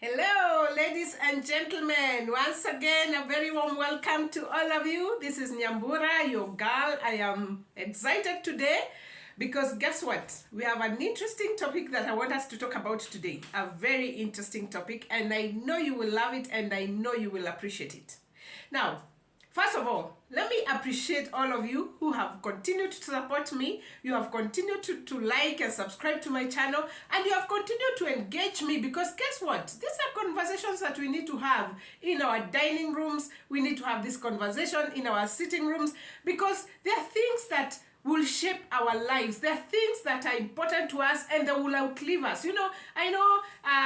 Hello, ladies and gentlemen. Once again, a very warm welcome to all of you. This is Nyambura, your girl. I am excited today because guess what? We have an interesting topic that I want us to talk about today. A very interesting topic, and I know you will love it and I know you will appreciate it. Now, first of all, let me appreciate all of you who have continued to support me. You have continued to like and subscribe to my channel, and you have continued to engage me because guess what? These are conversations that we need to have in our dining rooms. We need to have this conversation in our sitting rooms because there are things that will shape our lives. There are things that are important to us and that will outlive us. I know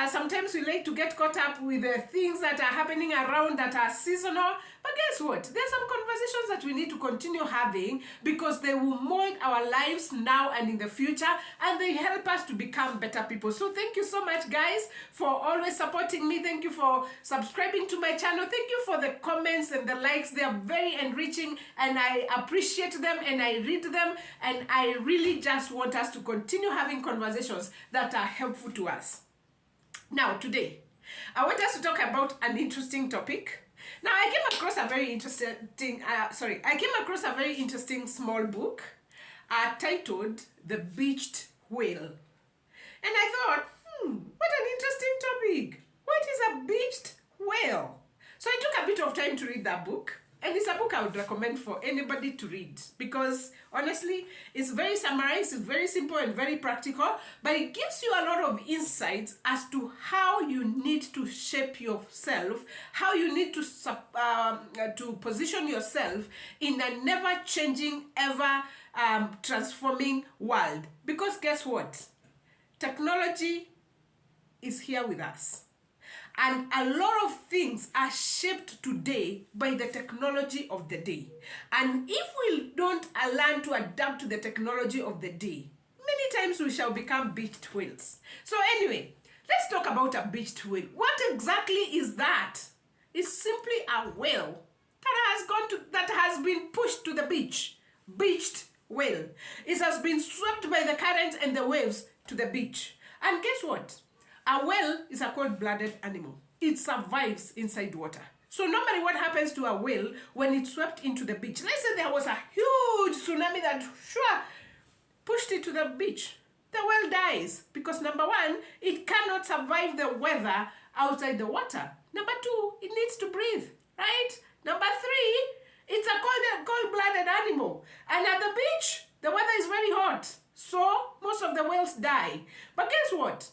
sometimes we like to get caught up with the things that are happening around that are seasonal. But guess what? There's some conversations that we need to continue having because they will mold our lives now and in the future, and they help us to become better people. So thank you so much, guys, for always supporting me. Thank you for subscribing to my channel. Thank you for the comments and the likes. They are very enriching, and I appreciate them and I read them, and I really just want us to continue having conversations that are helpful to us. Now, today, I want us to talk about an interesting topic. Now, I came across a very interesting small book titled The Beached Whale. And I thought, what an interesting topic. What is a beached whale? So I took a bit of time to read that book. And it's a book I would recommend for anybody to read because honestly, it's very summarized, it's very simple and very practical, but it gives you a lot of insights as to how you need to shape yourself, how you need to position yourself in a never-changing, ever-transforming world. Because guess what? Technology is here with us. And a lot of things are shaped today by the technology of the day. And if we don't learn to adapt to the technology of the day, many times we shall become beached whales. So anyway, let's talk about a beached whale. What exactly is that? It's simply a whale that has been pushed to the beach. Beached whale. It has been swept by the currents and the waves to the beach. And guess what? A whale is a cold-blooded animal. It survives inside water. So normally what happens to a whale when it's swept into the beach? Let's say there was a huge tsunami that pushed it to the beach. The whale dies because number one, it cannot survive the weather outside the water. Number two, it needs to breathe, right? Number three, it's a cold-blooded animal. And at the beach, the weather is very hot. So most of the whales die. But guess what?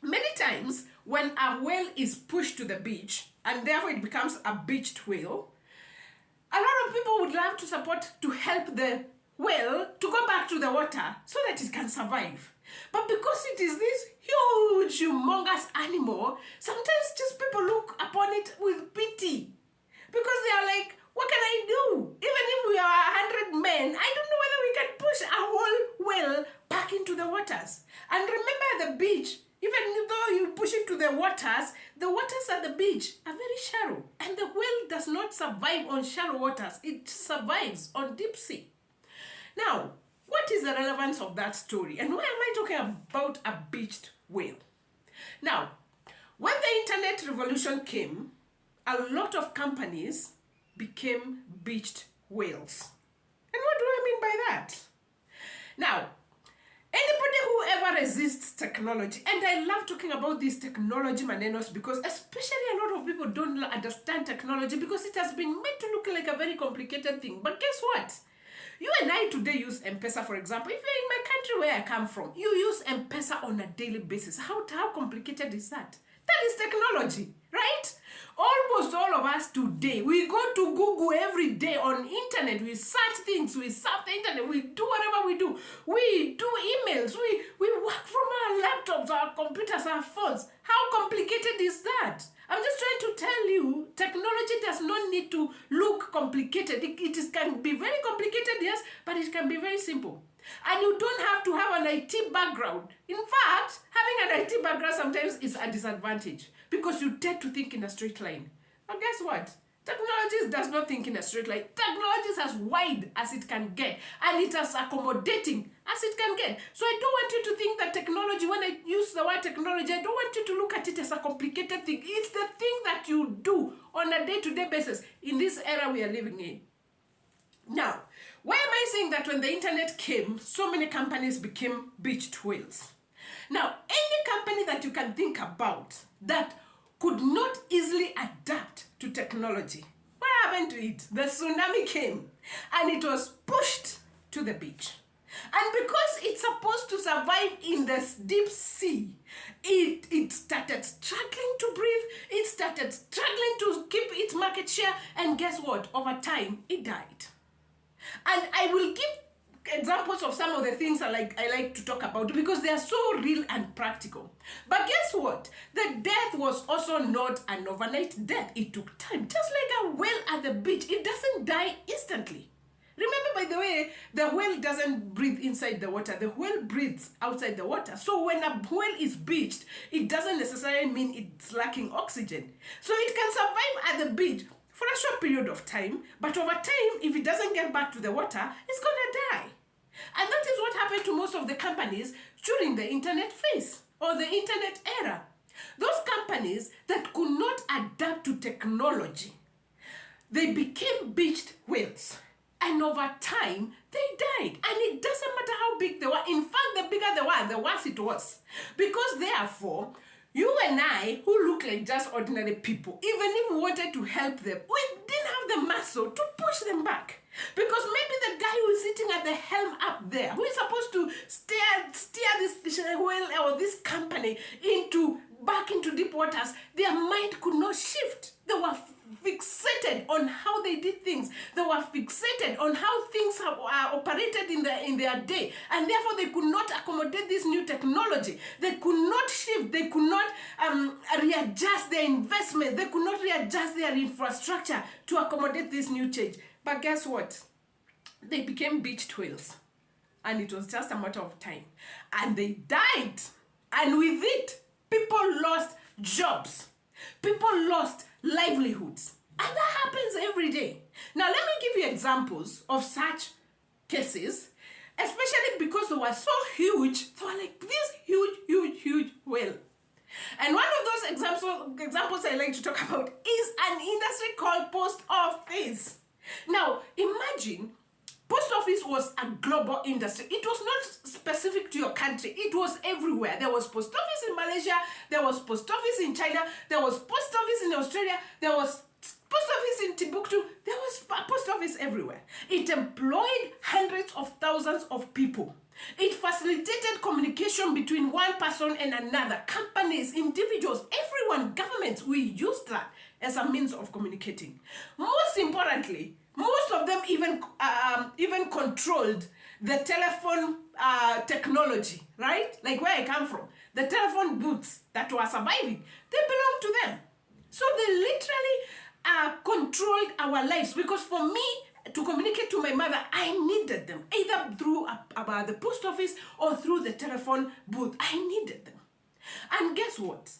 Many times when a whale is pushed to the beach and therefore it becomes a beached whale, a lot of people would love to support to help the whale to go back to the water so that it can survive. But because it is this huge, humongous animal, sometimes just people look upon it with pity because they are like, what can I do? Even if we are 100 men, I don't know whether we can push a whole whale back into the waters. And remember the beach, even though you push it to the waters at the beach are very shallow. And the whale does not survive on shallow waters. It survives on deep sea. Now, what is the relevance of that story? And why am I talking about a beached whale? Now, when the internet revolution came, a lot of companies became beached whales. And what do I mean by that? Now, anybody who ever resists technology, and I love talking about these technology manenos because especially a lot of people don't understand technology because it has been made to look like a very complicated thing. But guess what? You and I today use M-Pesa, for example. If you're in my country where I come from, you use M-Pesa on a daily basis. How complicated is that? That is technology, right? Almost all of us today, we go to Google every day on internet, we search things, we surf the internet, we do whatever we do. We do emails, we work from our laptops, our computers, our phones. How complicated is that? I'm just trying to tell you, technology does not need to look complicated. It can be very complicated, yes, but it can be very simple. And you don't have to have an IT background. In fact, having an IT background sometimes is a disadvantage because you tend to think in a straight line. But guess what? Technology does not think in a straight line. Technology is as wide as it can get, and it is accommodating as it can get. So I don't want you to think that technology, when I use the word technology, I don't want you to look at it as a complicated thing. It's the thing that you do on a day-to-day basis in this era we are living in. Now, why am I saying that when the internet came, so many companies became beached whales? Now, any company that you can think about that could not easily adapt to technology, what happened to it? The tsunami came and it was pushed to the beach. And because it's supposed to survive in this deep sea, it started struggling to breathe, it started struggling to keep its market share, and guess what? Over time, it died. And I will give examples of some of the things I like to talk about because they are so real and practical. But guess what? The death was also not an overnight death. It took time. Just like a whale at the beach, it doesn't die instantly. Remember, by the way, the whale doesn't breathe inside the water. The whale breathes outside the water. So when a whale is beached, it doesn't necessarily mean it's lacking oxygen. So it can survive at the beach for a short period of time, but over time, if it doesn't get back to the water, it's gonna die. And that is what happened to most of the companies during the internet phase or the internet era. Those companies that could not adapt to technology, they became beached whales. And over time, they died. And it doesn't matter how big they were. In fact, the bigger they were, the worse it was. Because therefore, you and I, who look like just ordinary people, even if we wanted to help them, we didn't have the muscle to push them back. Because maybe the guy who is sitting at the helm up there, who is supposed to steer this whale or this company back into deep waters, their mind could not shift. They were fixated on how they did things. They were fixated on how things are operated in their day, and therefore they could not accommodate this new technology. They could not shift. They could not readjust their investments. They could not readjust their infrastructure to accommodate this new change. But guess what? They became beached whales, and it was just a matter of time. And they died, and with it, people lost jobs. People lost livelihoods. And that happens every day. Now, let me give you examples of such cases, especially because they were so huge. They were like this huge whale. And one of those examples I like to talk about is an industry called post office. Now, imagine post office was a global industry. It was not specific to your country. It was everywhere. There was post office in Malaysia. There was post office in China. There was post office in Australia. There was post office in Timbuktu. There was a post office everywhere. It employed hundreds of thousands of people. It facilitated communication between one person and another. Companies, individuals, everyone, governments, we used that as a means of communicating. Most importantly, most of them even controlled the telephone technology, right? Like where I come from, the telephone booths that were surviving, they belonged to them. So they literally controlled our lives, because for me to communicate to my mother, I needed them, either through the post office or through the telephone booth. I needed them. And guess what?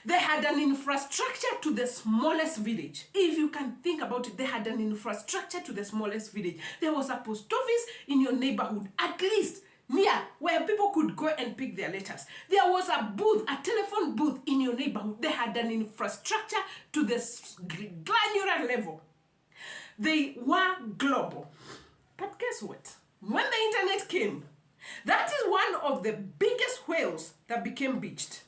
They had an infrastructure to the smallest village. If you can think about it, they had an infrastructure to the smallest village. There was a post office in your neighborhood, at least near where people could go and pick their letters. There was a booth, a telephone booth in your neighborhood. They had an infrastructure to the granular level. They were global. But guess what? When the internet came, that is one of the biggest whales that became beached.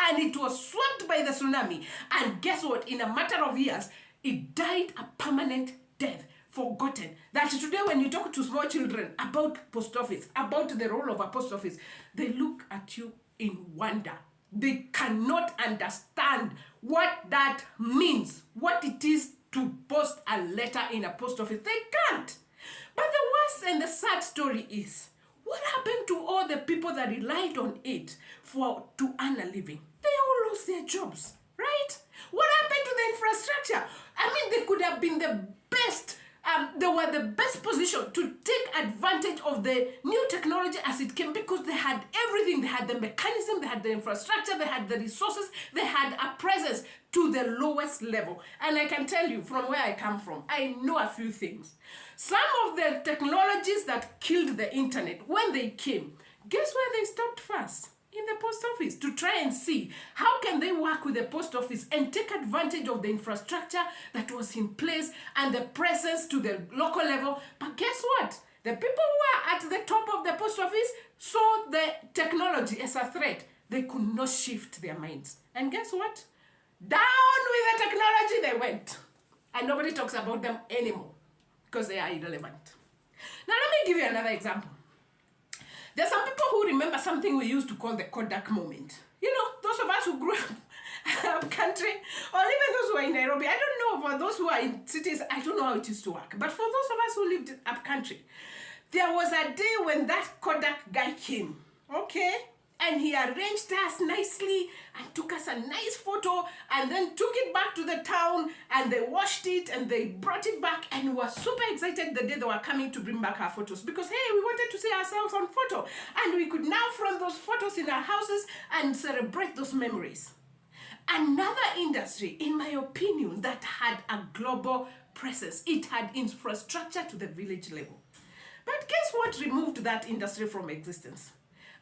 And it was swept by the tsunami. And guess what? In a matter of years, it died a permanent death, forgotten. That today when you talk to small children about post office, about the role of a post office, they look at you in wonder. They cannot understand what that means, what it is to post a letter in a post office. They can't. But the worst and the sad story is, what happened to all the people that relied on it to earn a living? They all lost their jobs, right? What happened to the infrastructure? I mean, they could have been the best, they were the best position to take advantage of the new technology as it came, because they had everything. They had the mechanism, they had the infrastructure, they had the resources, they had a presence. to the lowest level. And I can tell you from where I come from, I know a few things. Some of the technologies that killed the internet, when they came, guess where they stopped first? In the post office, to try and see how can they work with the post office and take advantage of the infrastructure that was in place and the presence to the local level. But guess what? The people who are at the top of the post office saw the technology as a threat. They could not shift their minds. And guess what? Down with the technology they went. And nobody talks about them anymore because they are irrelevant. Now let me give you another example. There's some people who remember something we used to call the Kodak moment. You know, those of us who grew up country, or even those who are in Nairobi. I don't know, for those who are in cities, I don't know how it used to work. But for those of us who lived up country, there was a day when that Kodak guy came, okay? And he arranged us nicely and took us a nice photo and then took it back to the town and they washed it and they brought it back and we were super excited the day they were coming to bring back our photos because, hey, we wanted to see ourselves on photo and we could now front those photos in our houses and celebrate those memories. Another industry, in my opinion, that had a global presence. It had infrastructure to the village level. But guess what removed that industry from existence?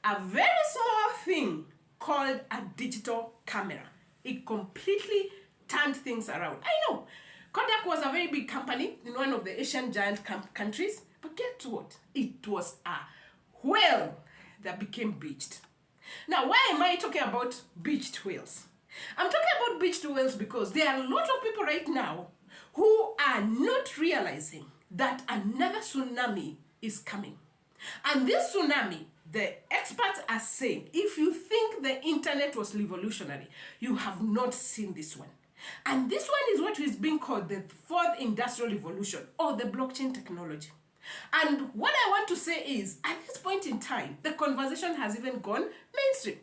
A very small thing called a digital camera. It completely turned things around. I know, Kodak was a very big company in one of the Asian giant countries, but guess what? It was a whale that became beached. Now, why am I talking about beached whales? I'm talking about beached whales because there are a lot of people right now who are not realizing that another tsunami is coming. And this tsunami, the experts are saying, if you think the internet was revolutionary, you have not seen this one. And this one is what is being called the fourth industrial revolution or the blockchain technology. And what I want to say is, at this point in time, the conversation has even gone mainstream.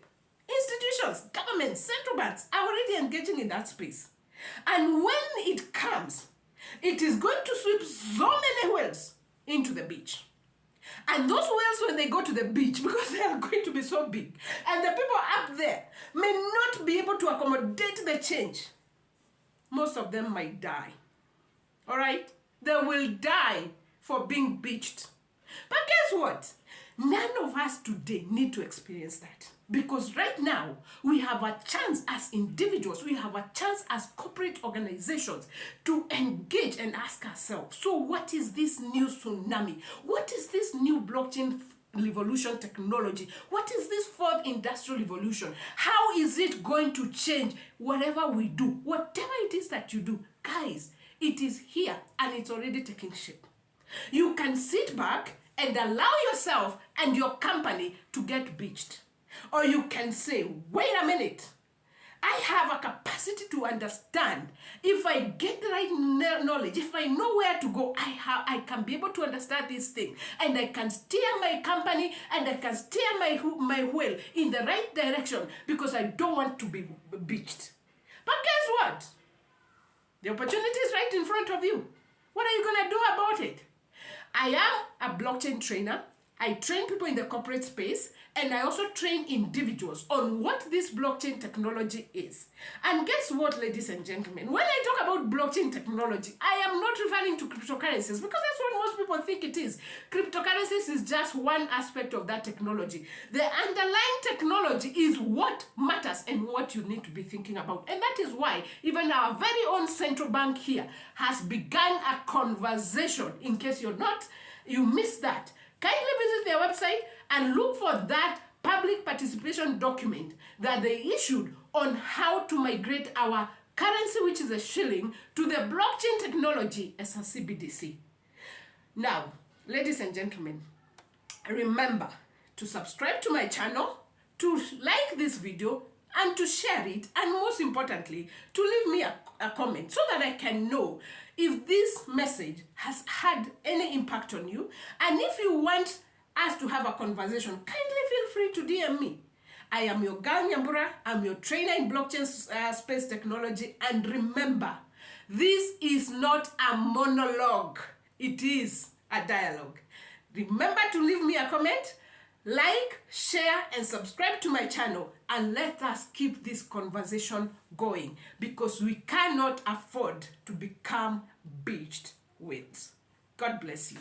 Institutions, governments, central banks are already engaging in that space. And when it comes, it is going to sweep so many whales into the beach. And those whales, when they go to the beach, because they are going to be so big, and the people up there may not be able to accommodate the change, most of them might die. All right? They will die for being beached. But guess what? None of us today need to experience that. Because right now, we have a chance as individuals, we have a chance as corporate organizations to engage and ask ourselves, so what is this new tsunami? What is this new blockchain revolution technology? What is this fourth industrial revolution? How is it going to change whatever we do? Whatever it is that you do, guys, it is here and it's already taking shape. You can sit back and allow yourself and your company to get beached. Or you can say, wait a minute, I have a capacity to understand. If I get the right knowledge, if I know where to go, I can be able to understand this thing. And I can steer my company and I can steer my wheel in the right direction because I don't want to be beached. But guess what? The opportunity is right in front of you. What are you going to do about it? I am a blockchain trainer. I train people in the corporate space, and I also train individuals on what this blockchain technology is. And guess what, ladies and gentlemen? When I talk about blockchain technology, I am not referring to cryptocurrencies because that's what most people think it is. Cryptocurrencies is just one aspect of that technology. The underlying technology is what matters and what you need to be thinking about. And that is why even our very own central bank here has begun a conversation. In case you missed that, kindly visit their website and look for that public participation document that they issued on how to migrate our currency, which is a shilling, to the blockchain technology as a CBDC. Now, ladies and gentlemen, remember to subscribe to my channel, to like this video, and to share it, and most importantly, to leave me a comment so that I can know if this message has had any impact on you. And if you want us to have a conversation, kindly feel free to DM me. I am your girl Nyambura. I'm your trainer in blockchain space technology. And remember, this is not a monologue. It is a dialogue. Remember to leave me a comment. Like, share, and subscribe to my channel, and let us keep this conversation going, because we cannot afford to become beached with. God bless you.